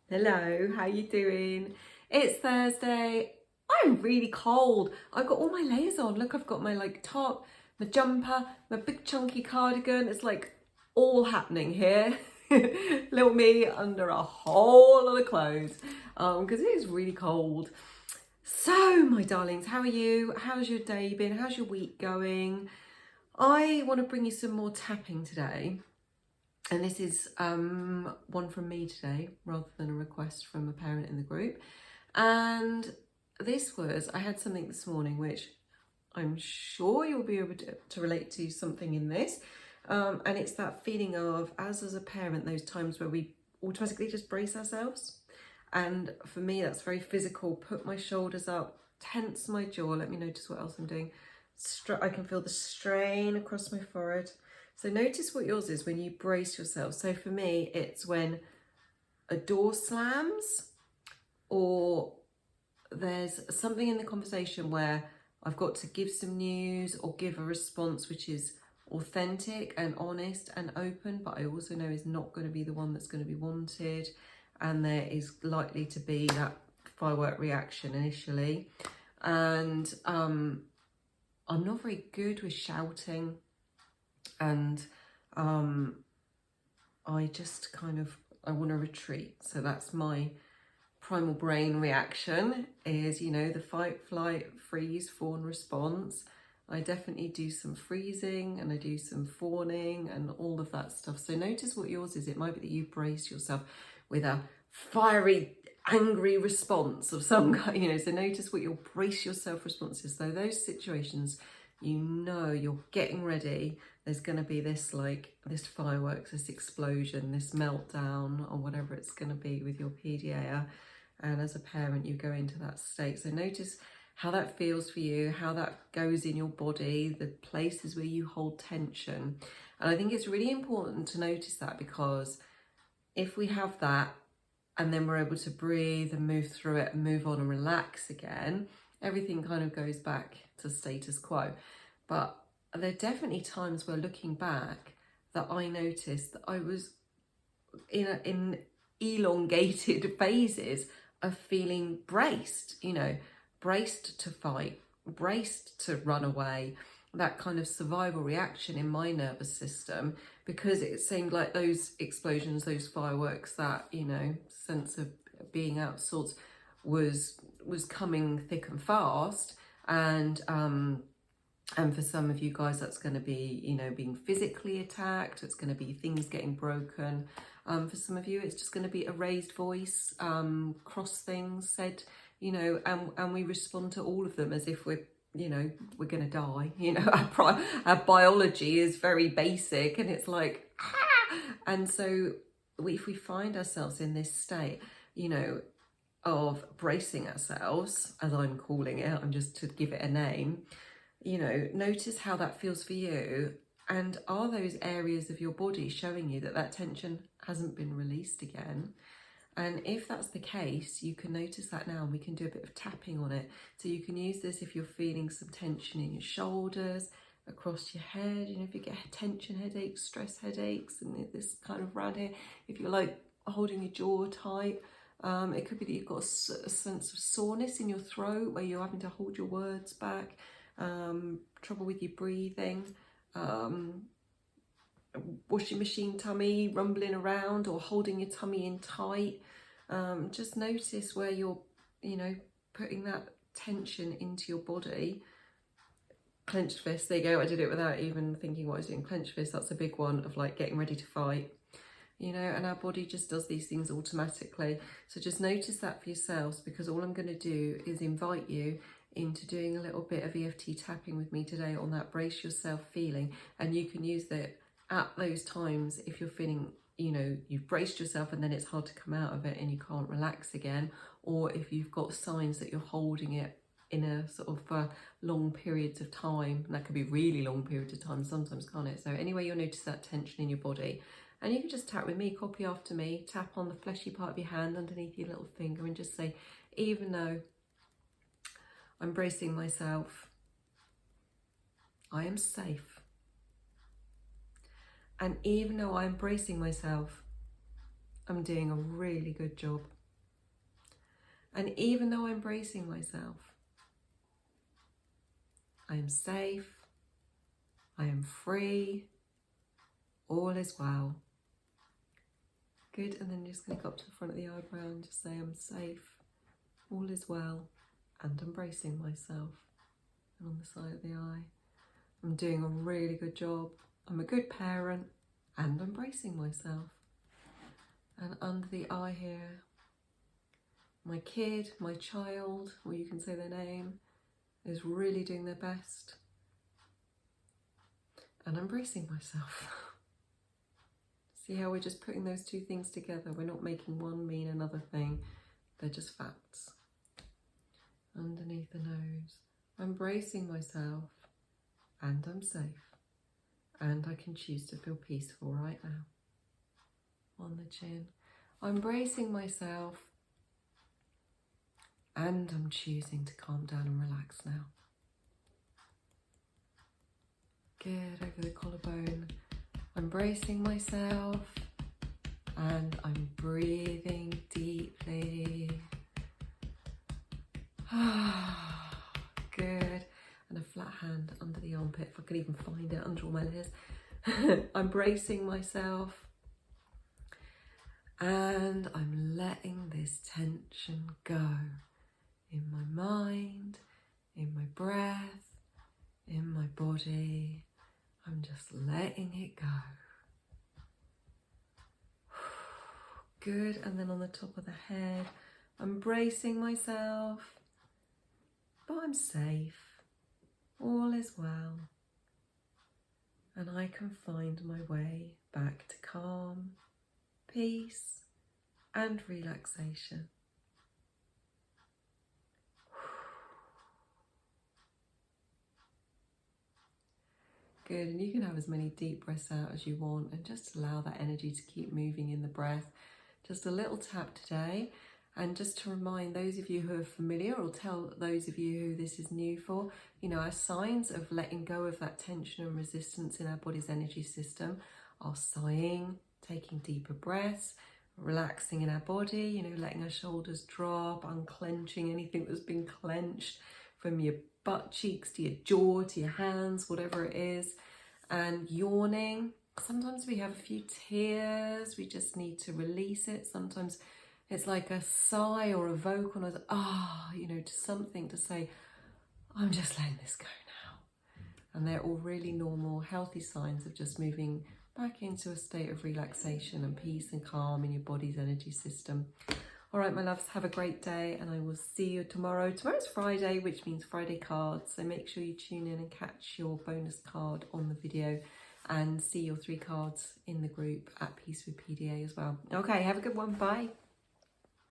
Hello, how you doing? It's Thursday. I'm really cold. I've got all my layers on. Look, I've got my top, my jumper, my big chunky cardigan. It's like all happening here. Little me under a whole lot of clothes because it is really cold. So, my darlings, how are you? How's your day been? How's your week going? I want to bring you some more tapping today. And this is one from me today, rather than a request from a parent in the group. And this was, I had something this morning, which I'm sure you'll be able to relate to something in this. And it's that feeling of, as a parent, those times where we automatically just brace ourselves. And for me, that's very physical. Put my shoulders up, tense my jaw. Let me notice what else I'm doing. I can feel the strain across my forehead. So notice what yours is when you brace yourself. So for me, it's when a door slams or there's something in the conversation where I've got to give some news or give a response which is authentic and honest and open, but I also know is not going to be the one that's going to be wanted, and there is likely to be that firework reaction initially. And I'm not very good with shouting, and I just I want to retreat. So that's my primal brain reaction is, the fight, flight, freeze, fawn response. I definitely do some freezing and I do some fawning and all of that stuff. So notice what yours is. It might be that you brace yourself with a fiery, angry response of some kind, so notice what your brace yourself response is. So those situations, you're getting ready, there's going to be this fireworks, this explosion, this meltdown, or whatever it's going to be with your PDAer. And as a parent, you go into that state. So notice how that feels for you, how that goes in your body, the places where you hold tension. And I think it's really important to notice that, because if we have that and then we're able to breathe and move through it and move on and relax again, everything kind of goes back to status quo. But there are definitely times where, looking back, that I noticed that I was in elongated phases of feeling braced, braced to fight, braced to run away, that kind of survival reaction in my nervous system, because it seemed like those explosions, those fireworks, that, sense of being out of sorts was coming thick and fast. And for some of you guys, that's going to be, being physically attacked. It's going to be things getting broken. For some of you, it's just going to be a raised voice, cross things said, and we respond to all of them as if we're going to die. Our biology is very basic, and it's like, ah! And so if we find ourselves in this state, of bracing ourselves, as I'm calling it, I'm just to give it a name, notice how that feels for you. And are those areas of your body showing you that tension hasn't been released again? And if that's the case, you can notice that now, and we can do a bit of tapping on it. So you can use this if you're feeling some tension in your shoulders, across your head, if you get tension headaches, stress headaches, and this kind of around here, if you're holding your jaw tight, it could be that you've got a sense of soreness in your throat where you're having to hold your words back, trouble with your breathing, washing machine tummy rumbling around, or holding your tummy in tight. Just notice where you're, putting that tension into your body. Clenched fist, there you go. I did it without even thinking what I was doing. Clenched fist, that's a big one of getting ready to fight. And our body just does these things automatically. So just notice that for yourselves, because all I'm going to do is invite you into doing a little bit of EFT tapping with me today on that brace yourself feeling. And you can use that at those times if you're feeling, you've braced yourself and then it's hard to come out of it and you can't relax again, or if you've got signs that you're holding it in a sort of long periods of time. And that could be really long periods of time sometimes, can't it? So anyway, you'll notice that tension in your body. And you can just tap with me, copy after me, tap on the fleshy part of your hand underneath your little finger and just say, even though I'm bracing myself, I am safe. And even though I'm bracing myself, I'm doing a really good job. And even though I'm bracing myself, I am safe, I am free, all is well. Good, and then you're just going to go up to the front of the eyebrow and just say, I'm safe, all is well, and I'm bracing myself. And on the side of the eye, I'm doing a really good job, I'm a good parent, and I'm bracing myself. And under the eye here, my kid, my child, or you can say their name, is really doing their best. And I'm bracing myself. See how we're just putting those two things together? We're not making one mean another thing. They're just facts. Underneath the nose, I'm bracing myself, and I'm safe. And I can choose to feel peaceful right now. On the chin, I'm bracing myself, and I'm choosing to calm down and relax now. Good, over the collarbone, I'm bracing myself, and I'm breathing deeply. Good, and a flat hand under the armpit, if I could even find it under all my layers. I'm bracing myself, and I'm letting this tension go in my mind, in my breath, in my body. I'm just letting it go. Good, and then on the top of the head, I'm bracing myself, but I'm safe. All is well. And I can find my way back to calm, peace, and relaxation. Good, and you can have as many deep breaths out as you want and just allow that energy to keep moving in the breath. Just a little tap today, and just to remind those of you who are familiar, or tell those of you who this is new for, you know, our signs of letting go of that tension and resistance in our body's energy system are sighing, taking deeper breaths, relaxing in our body, you know, letting our shoulders drop, unclenching anything that's been clenched from your butt cheeks to your jaw to your hands, whatever it is, and yawning. Sometimes we have a few tears, we just need to release it. Sometimes it's like a sigh or a vocal noise, you know, to something to say, I'm just letting this go now. And they're all really normal, healthy signs of just moving back into a state of relaxation and peace and calm in your body's energy system. All right, my loves, have a great day, and I will see you tomorrow. Tomorrow's Friday, which means Friday cards. So make sure you tune in and catch your bonus card on the video, and see your 3 cards in the group at Peace with PDA as well. Okay, have a good one. Bye.